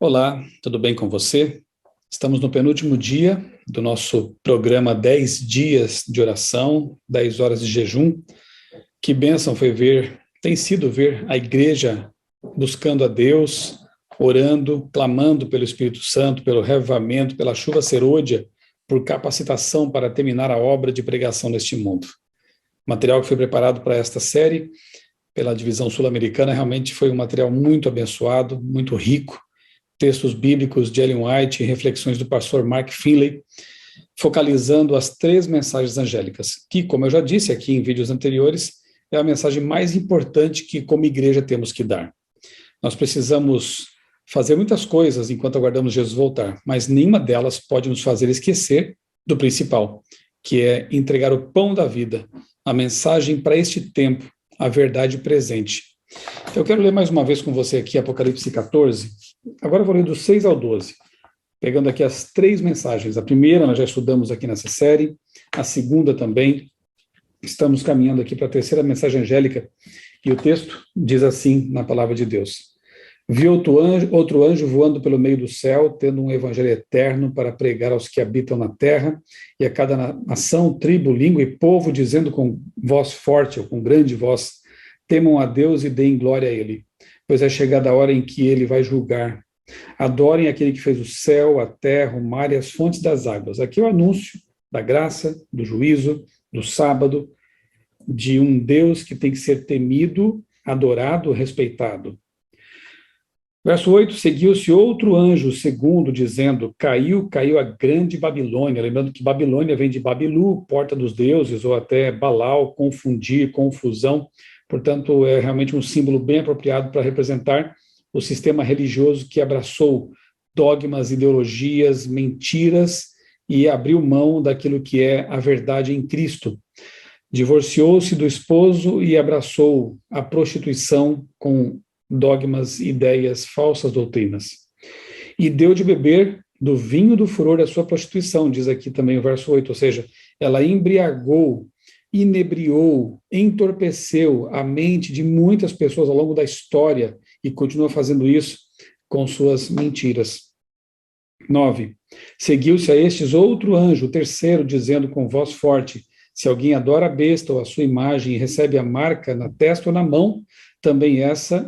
Olá, tudo bem com você? Estamos no penúltimo dia do nosso programa 10 dias de oração, 10 horas de jejum. Que bênção foi tem sido ver a igreja buscando a Deus, orando, clamando pelo Espírito Santo, pelo reavivamento, pela chuva serôdia, por capacitação para terminar a obra de pregação neste mundo. O material que foi preparado para esta série, pela divisão sul-americana, realmente foi um material muito abençoado, muito rico. Textos bíblicos de Ellen White e reflexões do pastor Mark Finley, focalizando as 3 mensagens angélicas, que, como eu já disse aqui em vídeos anteriores, é a mensagem mais importante que, como igreja, temos que dar. Nós precisamos fazer muitas coisas enquanto aguardamos Jesus voltar, mas nenhuma delas pode nos fazer esquecer do principal, que é entregar o pão da vida, a mensagem para este tempo, a verdade presente. Eu quero ler mais uma vez com você aqui Apocalipse 14, agora eu vou ler do 6 ao 12, pegando aqui as 3 mensagens. A primeira nós já estudamos aqui nessa série, a segunda também, estamos caminhando aqui para a terceira mensagem angélica, e o texto diz assim na palavra de Deus: Vi outro anjo voando pelo meio do céu, tendo um evangelho eterno para pregar aos que habitam na terra, e a cada nação, tribo, língua e povo, dizendo com voz forte, ou com grande voz: temam a Deus e deem glória a Ele, pois é chegada a hora em que Ele vai julgar. Adorem aquele que fez o céu, a terra, o mar e as fontes das águas. Aqui é o anúncio da graça, do juízo, do sábado, de um Deus que tem que ser temido, adorado, respeitado. Verso 8, seguiu-se outro anjo, segundo, dizendo: caiu a grande Babilônia. Lembrando que Babilônia vem de Babilu, porta dos deuses, ou até Baal, confundir, confusão. Portanto, é realmente um símbolo bem apropriado para representar o sistema religioso que abraçou dogmas, ideologias, mentiras e abriu mão daquilo que é a verdade em Cristo. Divorciou-se do esposo e abraçou a prostituição com dogmas, ideias, falsas doutrinas. E deu de beber do vinho do furor da sua prostituição, diz aqui também o verso 8, ou seja, ela embriagou, inebriou, entorpeceu a mente de muitas pessoas ao longo da história e continua fazendo isso com suas mentiras. 9. Seguiu-se a estes outro anjo, o terceiro, dizendo com voz forte: se alguém adora a besta ou a sua imagem e recebe a marca na testa ou na mão, também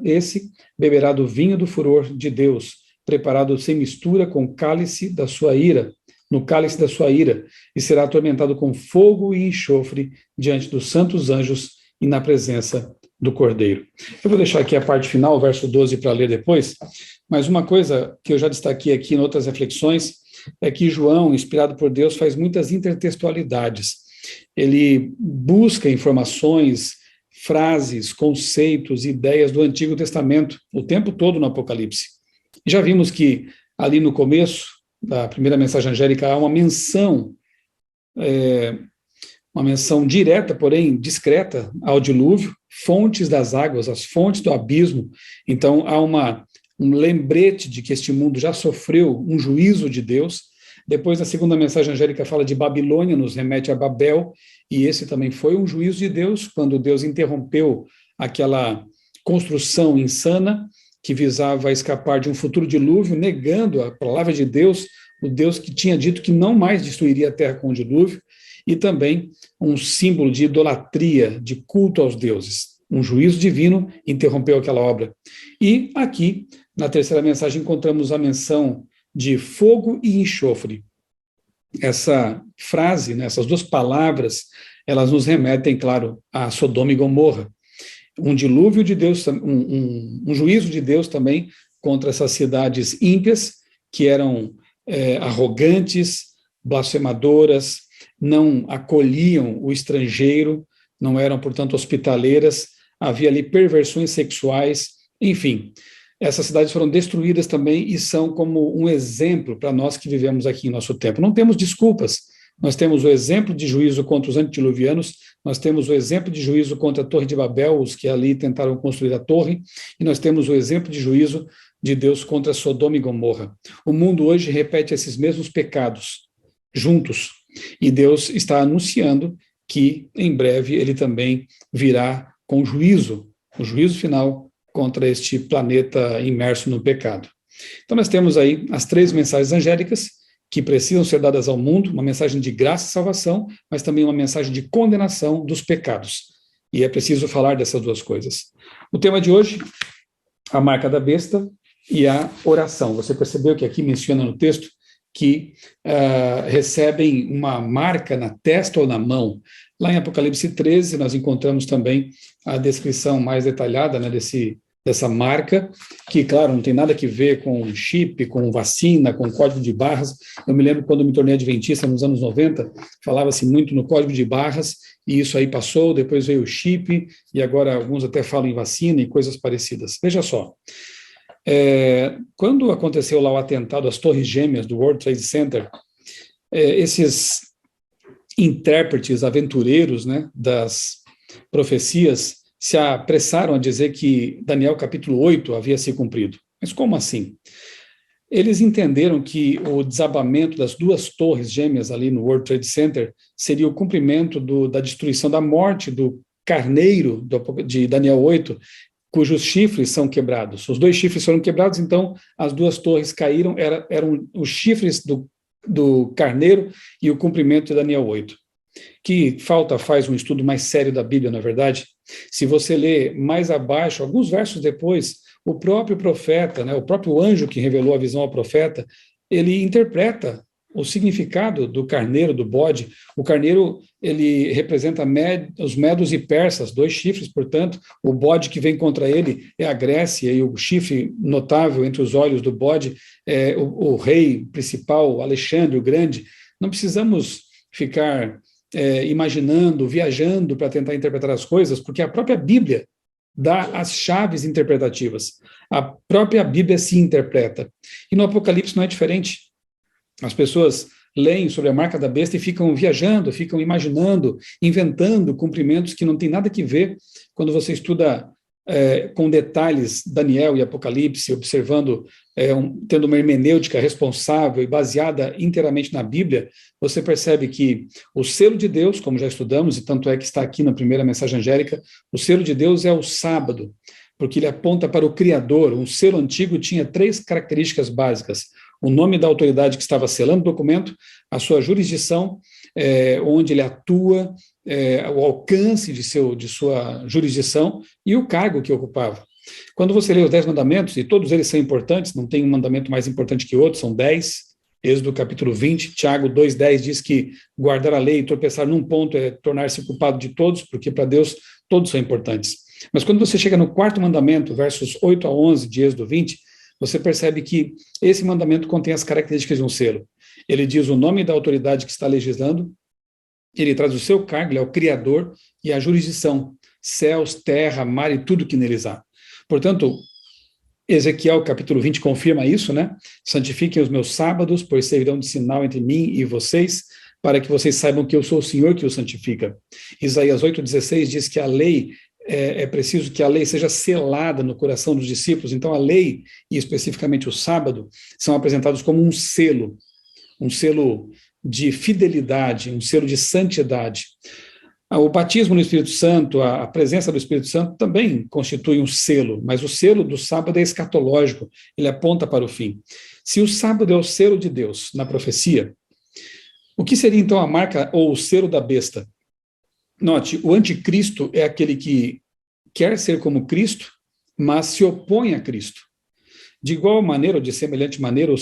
esse beberá do vinho do furor de Deus, preparado sem mistura com o cálice da sua ira, no cálice da sua ira, e será atormentado com fogo e enxofre diante dos santos anjos e na presença do Cordeiro. Eu vou deixar aqui a parte final, o verso 12, para ler depois, mas uma coisa que eu já destaquei aqui em outras reflexões é que João, inspirado por Deus, faz muitas intertextualidades. Ele busca informações, frases, conceitos, ideias do Antigo Testamento, o tempo todo no Apocalipse. Já vimos que ali no começo da primeira mensagem angélica há uma menção direta, porém discreta, ao dilúvio, fontes das águas, as fontes do abismo. Então há um lembrete de que este mundo já sofreu um juízo de Deus. Depois a segunda mensagem angélica fala de Babilônia, nos remete a Babel, e esse também foi um juízo de Deus, quando Deus interrompeu aquela construção insana que visava escapar de um futuro dilúvio, negando a palavra de Deus, o Deus que tinha dito que não mais destruiria a terra com o dilúvio, e também um símbolo de idolatria, de culto aos deuses. Um juízo divino interrompeu aquela obra. E aqui, na terceira mensagem, encontramos a menção de fogo e enxofre. Essa frase, né, essas 2 palavras, elas nos remetem, claro, a Sodoma e Gomorra. Um dilúvio de Deus, um juízo de Deus também contra essas cidades ímpias, que eram arrogantes, blasfemadoras, não acolhiam o estrangeiro, não eram, portanto, hospitaleiras, havia ali perversões sexuais, enfim. Essas cidades foram destruídas também e são como um exemplo para nós que vivemos aqui em nosso tempo. Não temos desculpas. Nós temos o exemplo de juízo contra os antediluvianos, nós temos o exemplo de juízo contra a Torre de Babel, os que ali tentaram construir a torre, e nós temos o exemplo de juízo de Deus contra Sodoma e Gomorra. O mundo hoje repete esses mesmos pecados, juntos, e Deus está anunciando que, em breve, ele também virá com juízo, o juízo final contra este planeta imerso no pecado. Então nós temos aí as 3 mensagens angélicas que precisam ser dadas ao mundo, uma mensagem de graça e salvação, mas também uma mensagem de condenação dos pecados. E é preciso falar dessas 2 coisas. O tema de hoje, a marca da besta e a oração. Você percebeu que aqui menciona no texto que recebem uma marca na testa ou na mão. Lá em Apocalipse 13, nós encontramos também a descrição mais detalhada, né, dessa marca, que, claro, não tem nada a ver com chip, com vacina, com código de barras. Eu me lembro quando me tornei adventista nos anos 90, falava-se muito no código de barras, e isso aí passou, depois veio o chip, e agora alguns até falam em vacina e coisas parecidas. Veja só, quando aconteceu lá o atentado às Torres Gêmeas do World Trade Center, esses intérpretes, aventureiros, né, das profecias, se apressaram a dizer que Daniel capítulo 8 havia se cumprido. Mas como assim? Eles entenderam que o desabamento das 2 torres gêmeas ali no World Trade Center seria o cumprimento da destruição, da morte do carneiro de Daniel 8, cujos chifres são quebrados. Os 2 chifres foram quebrados, então as 2 torres caíram, eram os chifres do carneiro e o cumprimento de Daniel 8. Que faz um estudo mais sério da Bíblia, na verdade. Se você ler mais abaixo, alguns versos depois, o próprio profeta, né, o próprio anjo que revelou a visão ao profeta, ele interpreta o significado do carneiro, do bode. O carneiro, ele representa os medos e persas, 2 chifres, portanto, o bode que vem contra ele é a Grécia, e o chifre notável entre os olhos do bode é o rei principal, Alexandre o Grande. Não precisamos ficar imaginando, viajando para tentar interpretar as coisas, porque a própria Bíblia dá as chaves interpretativas. A própria Bíblia se interpreta. E no Apocalipse não é diferente. As pessoas leem sobre a marca da besta e ficam viajando, ficam imaginando, inventando cumprimentos que não tem nada a ver. Quando você estuda com detalhes Daniel e Apocalipse, observando, tendo uma hermenêutica responsável e baseada inteiramente na Bíblia, você percebe que o selo de Deus, como já estudamos, e tanto é que está aqui na primeira mensagem angélica, o selo de Deus é o sábado, porque ele aponta para o Criador. Um selo antigo tinha 3 características básicas: o nome da autoridade que estava selando o documento, a sua jurisdição, onde ele atua, o alcance de sua jurisdição e o cargo que ocupava. Quando você lê os 10 mandamentos, e todos eles são importantes, não tem um mandamento mais importante que outro, são 10, Êxodo capítulo 20, Tiago 2,10 diz que guardar a lei e tropeçar num ponto é tornar-se culpado de todos, porque para Deus todos são importantes. Mas quando você chega no 4º mandamento, versos 8 a 11 de Êxodo 20, você percebe que esse mandamento contém as características de um selo. Ele diz o nome da autoridade que está legislando, ele traz o seu cargo, ele é o Criador, e a jurisdição, céus, terra, mar e tudo que neles há. Portanto, Ezequiel capítulo 20 confirma isso, né? Santifiquem os meus sábados, pois servirão de sinal entre mim e vocês, para que vocês saibam que eu sou o Senhor que os santifica. Isaías 8,16 diz que a lei, é preciso que a lei seja selada no coração dos discípulos. Então a lei, e especificamente o sábado, são apresentados como um selo de fidelidade, um selo de santidade. O batismo no Espírito Santo, a presença do Espírito Santo também constitui um selo, mas o selo do sábado é escatológico, ele aponta para o fim. Se o sábado é o selo de Deus na profecia, o que seria então a marca ou o selo da besta? Note, o anticristo é aquele que quer ser como Cristo, mas se opõe a Cristo. De igual maneira, ou de semelhante maneira,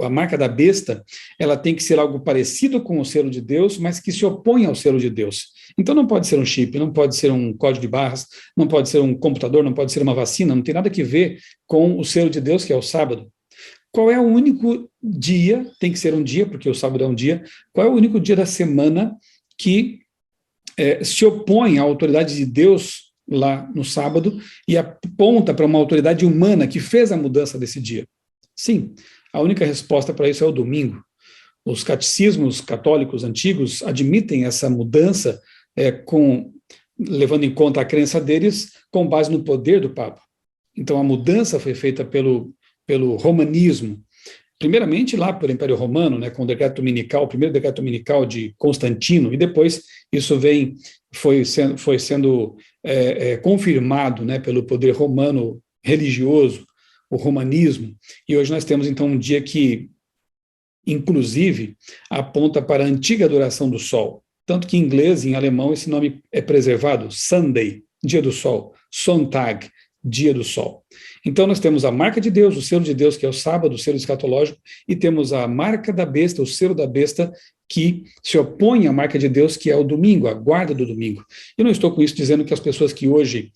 a marca da besta, ela tem que ser algo parecido com o selo de Deus, mas que se opõe ao selo de Deus. Então não pode ser um chip, não pode ser um código de barras, não pode ser um computador, não pode ser uma vacina, não tem nada a ver com o selo de Deus, que é o sábado. Qual é o único dia, tem que ser um dia, porque o sábado é um dia, qual é o único dia da semana que se opõe à autoridade de Deus lá no sábado e aponta para uma autoridade humana que fez a mudança desse dia? Sim, a única resposta para isso é o domingo. Os catecismos católicos antigos admitem essa mudança levando em conta a crença deles com base no poder do Papa. Então a mudança foi feita pelo romanismo, primeiramente lá pelo Império Romano, né, com o decreto dominical, o primeiro decreto dominical de Constantino, e depois isso foi sendo confirmado, né, pelo poder romano religioso, o romanismo, e hoje nós temos então um dia que, inclusive, aponta para a antiga adoração do sol, tanto que em inglês e em alemão esse nome é preservado, Sunday, dia do sol, Sonntag, dia do sol. Então nós temos a marca de Deus, o selo de Deus, que é o sábado, o selo escatológico, e temos a marca da besta, o selo da besta, que se opõe à marca de Deus, que é o domingo, a guarda do domingo. Eu não estou com isso dizendo que as pessoas que hoje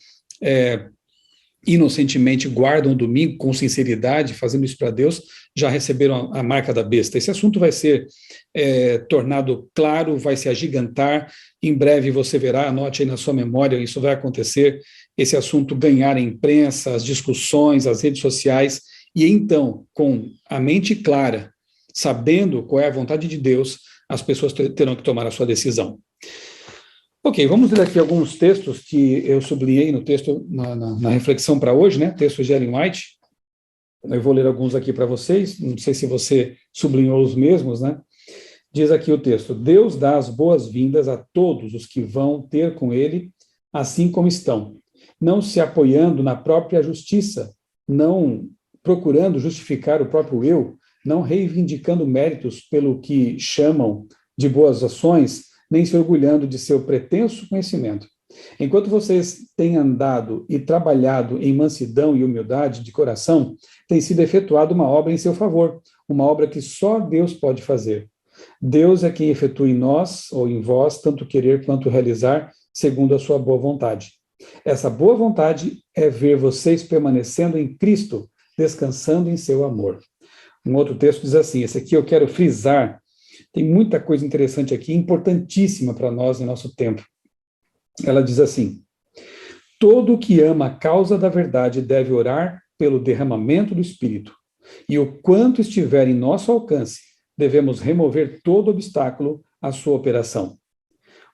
inocentemente guardam o domingo com sinceridade, fazendo isso para Deus, já receberam a marca da besta. Esse assunto vai ser tornado claro, vai se agigantar, em breve você verá, anote aí na sua memória, isso vai acontecer, esse assunto ganhar a imprensa, as discussões, as redes sociais, e então, com a mente clara, sabendo qual é a vontade de Deus, as pessoas terão que tomar a sua decisão. Ok, vamos ler aqui alguns textos que eu sublinhei no texto, na reflexão para hoje, né? Textos de Ellen White. Eu vou ler alguns aqui para vocês, não sei se você sublinhou os mesmos, né? Diz aqui o texto: Deus dá as boas-vindas a todos os que vão ter com ele, assim como estão, não se apoiando na própria justiça, não procurando justificar o próprio eu, não reivindicando méritos pelo que chamam de boas ações, nem se orgulhando de seu pretenso conhecimento. Enquanto vocês têm andado e trabalhado em mansidão e humildade de coração, tem sido efetuada uma obra em seu favor, uma obra que só Deus pode fazer. Deus é quem efetua em nós, ou em vós, tanto querer quanto realizar, segundo a sua boa vontade. Essa boa vontade é ver vocês permanecendo em Cristo, descansando em seu amor. Um outro texto diz assim, esse aqui eu quero frisar, tem muita coisa interessante aqui, importantíssima para nós em nosso tempo. Ela diz assim: todo que ama a causa da verdade deve orar pelo derramamento do Espírito, e o quanto estiver em nosso alcance, devemos remover todo obstáculo à sua operação.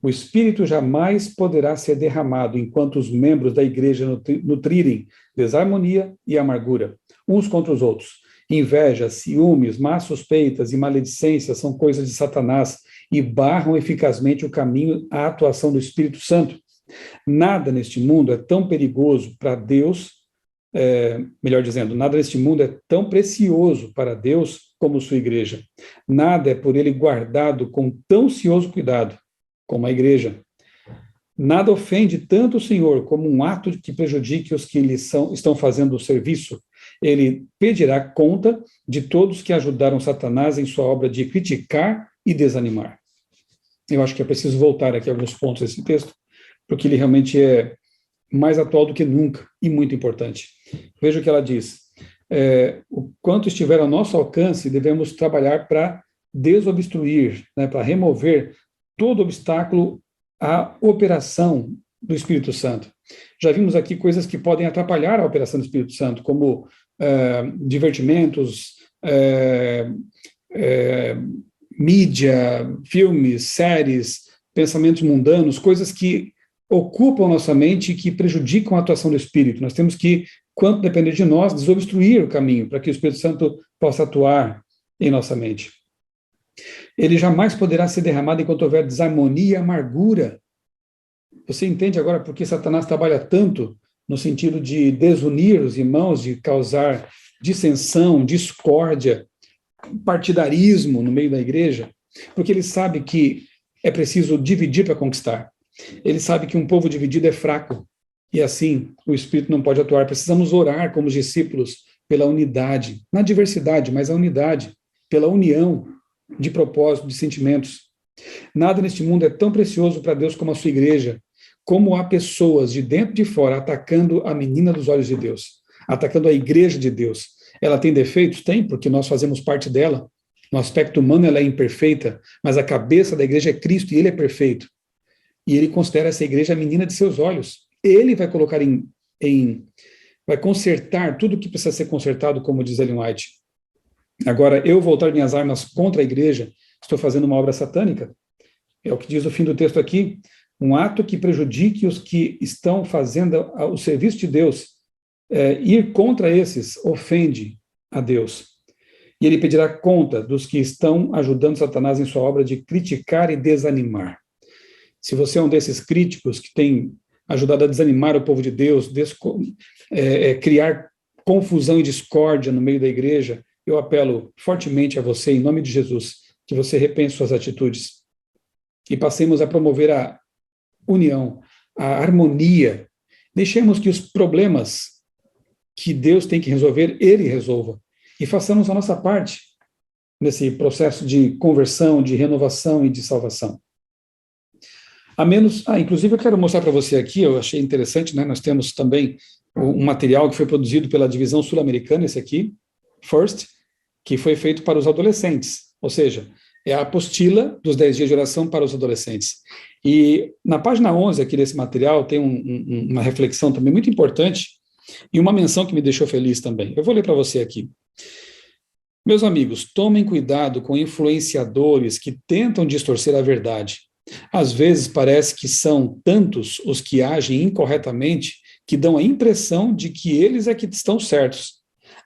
O Espírito jamais poderá ser derramado enquanto os membros da igreja nutrirem desarmonia e amargura, uns contra os outros. Inveja, ciúmes, más suspeitas e maledicência são coisas de Satanás e barram eficazmente o caminho à atuação do Espírito Santo. Nada neste mundo é tão perigoso para Deus, melhor dizendo, nada neste mundo é tão precioso para Deus como sua igreja. Nada é por ele guardado com tão cioso cuidado como a igreja. Nada ofende tanto o Senhor como um ato que prejudique os que estão fazendo o serviço. Ele pedirá conta de todos que ajudaram Satanás em sua obra de criticar e desanimar. Eu acho que é preciso voltar aqui a alguns pontos desse texto, porque ele realmente é mais atual do que nunca e muito importante. Veja o que ela diz. O quanto estiver ao nosso alcance, devemos trabalhar para desobstruir, né, para remover todo obstáculo à operação do Espírito Santo. Já vimos aqui coisas que podem atrapalhar a operação do Espírito Santo, como divertimentos, mídia, filmes, séries, pensamentos mundanos, coisas que ocupam nossa mente e que prejudicam a atuação do Espírito. Nós temos que, quanto depender de nós, desobstruir o caminho para que o Espírito Santo possa atuar em nossa mente. Ele jamais poderá ser derramado enquanto houver desarmonia e amargura. Você entende agora por que Satanás trabalha tanto no sentido de desunir os irmãos, de causar dissensão, discórdia, partidarismo no meio da igreja? Porque ele sabe que é preciso dividir para conquistar. Ele sabe que um povo dividido é fraco, e assim o Espírito não pode atuar. Precisamos orar como discípulos pela unidade, na diversidade, mas a unidade, pela união de propósito, de sentimentos. Nada neste mundo é tão precioso para Deus como a sua igreja, como há pessoas de dentro e de fora atacando a menina dos olhos de Deus, atacando a igreja de Deus. Ela tem defeitos? Tem, porque nós fazemos parte dela. No aspecto humano ela é imperfeita, mas a cabeça da igreja é Cristo e ele é perfeito. E ele considera essa igreja a menina de seus olhos. Ele vai colocar vai consertar tudo que precisa ser consertado, como diz Ellen White. Agora, eu voltar minhas armas contra a igreja, estou fazendo uma obra satânica. É o que diz o fim do texto aqui. Um ato que prejudique os que estão fazendo o serviço de Deus. Ir contra esses ofende a Deus. E ele pedirá conta dos que estão ajudando Satanás em sua obra de criticar e desanimar. Se você é um desses críticos que tem ajudado a desanimar o povo de Deus, criar confusão e discórdia no meio da igreja, eu apelo fortemente a você, em nome de Jesus, que você repense suas atitudes e passemos a promover a união, a harmonia. Deixemos que os problemas que Deus tem que resolver, Ele resolva. E façamos a nossa parte nesse processo de conversão, de renovação e de salvação. Inclusive eu quero mostrar para você aqui, eu achei interessante, né? Nós temos também um material que foi produzido pela divisão sul-americana, esse aqui, First, que foi feito para os adolescentes, ou seja, é a apostila dos 10 dias de oração para os adolescentes. E na página 11 aqui desse material tem uma reflexão também muito importante e uma menção que me deixou feliz também. Eu vou ler para você aqui. Meus amigos, tomem cuidado com influenciadores que tentam distorcer a verdade. Às vezes parece que são tantos os que agem incorretamente que dão a impressão de que eles é que estão certos.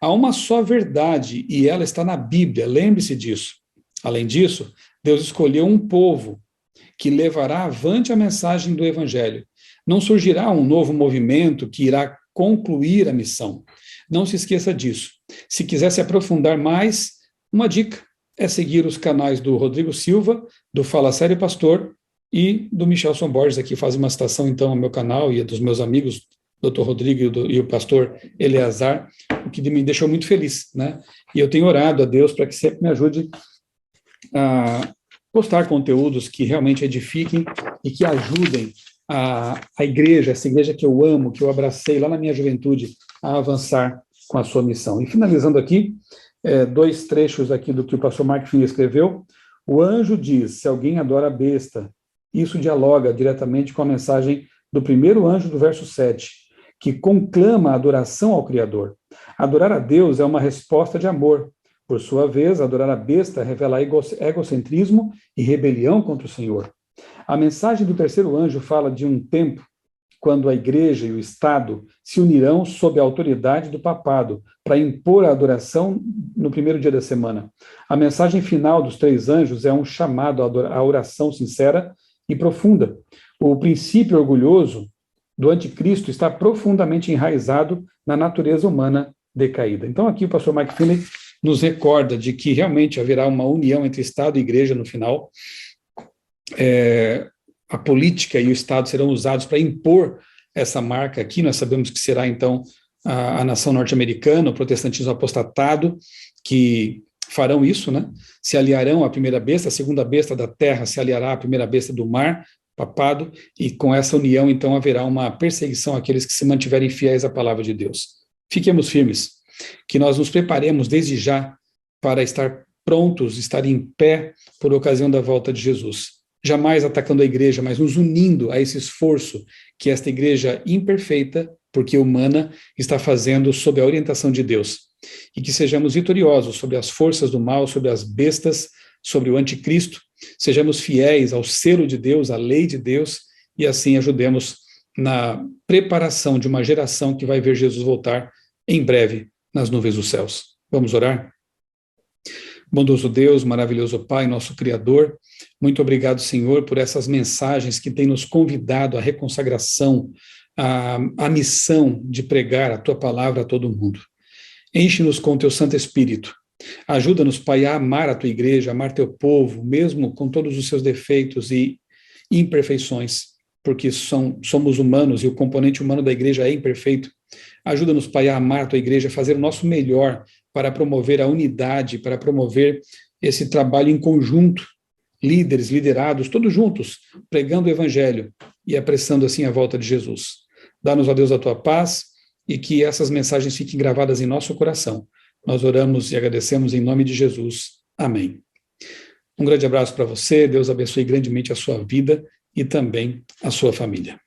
Há uma só verdade e ela está na Bíblia, lembre-se disso. Além disso, Deus escolheu um povo que levará avante a mensagem do Evangelho. Não surgirá um novo movimento que irá concluir a missão. Não se esqueça disso. Se quiser se aprofundar mais, uma dica é seguir os canais do Rodrigo Silva, do Fala Sério Pastor e do Michelson Borges, aqui faz uma citação então ao meu canal e dos meus amigos, Dr. Rodrigo e o pastor Eleazar, o que me deixou muito feliz, né? E eu tenho orado a Deus para que sempre me ajude a postar conteúdos que realmente edifiquem e que ajudem a igreja, essa igreja que eu amo, que eu abracei lá na minha juventude, a avançar com a sua missão. E finalizando aqui, 2 trechos aqui do que o pastor Mark Finley escreveu. O anjo diz, se alguém adora a besta, isso dialoga diretamente com a mensagem do primeiro anjo do verso 7, que conclama a adoração ao Criador. Adorar a Deus é uma resposta de amor. Por sua vez, adorar a besta revela egocentrismo e rebelião contra o Senhor. A mensagem do terceiro anjo fala de um tempo quando a igreja e o Estado se unirão sob a autoridade do papado para impor a adoração no primeiro dia da semana. A mensagem final dos 3 anjos é um chamado à oração sincera e profunda. O princípio orgulhoso do anticristo está profundamente enraizado na natureza humana decaída. Então aqui o pastor Mike Finley nos recorda de que realmente haverá uma união entre Estado e igreja no final. A política e o Estado serão usados para impor essa marca aqui. Nós sabemos que será, então, a nação norte-americana, o protestantismo apostatado, que farão isso, né? Se aliarão à primeira besta, a segunda besta da terra se aliará à primeira besta do mar, papado, e com essa união, então, haverá uma perseguição àqueles que se mantiverem fiéis à palavra de Deus. Fiquemos firmes, que nós nos preparemos desde já para estar prontos, estar em pé por ocasião da volta de Jesus. Jamais atacando a igreja, mas nos unindo a esse esforço que esta igreja imperfeita, porque humana, está fazendo sob a orientação de Deus. E que sejamos vitoriosos sobre as forças do mal, sobre as bestas, sobre o anticristo, sejamos fiéis ao selo de Deus, à lei de Deus, e assim ajudemos na preparação de uma geração que vai ver Jesus voltar em breve nas nuvens dos céus. Vamos orar? Bondoso Deus, maravilhoso Pai, nosso Criador, muito obrigado, Senhor, por essas mensagens que têm nos convidado à reconsagração, à missão de pregar a Tua palavra a todo mundo. Enche-nos com o Teu Santo Espírito. Ajuda-nos, Pai, a amar a Tua igreja, a amar Teu povo, mesmo com todos os seus defeitos e imperfeições, porque somos humanos e o componente humano da igreja é imperfeito. Ajuda-nos, Pai, a amar a Tua igreja, a fazer o nosso melhor para promover a unidade, para promover esse trabalho em conjunto, líderes, liderados, todos juntos, pregando o Evangelho e apressando assim a volta de Jesus. Dá-nos, ó Deus, a Tua paz e que essas mensagens fiquem gravadas em nosso coração. Nós oramos e agradecemos em nome de Jesus. Amém. Um grande abraço para você, Deus abençoe grandemente a sua vida e também a sua família.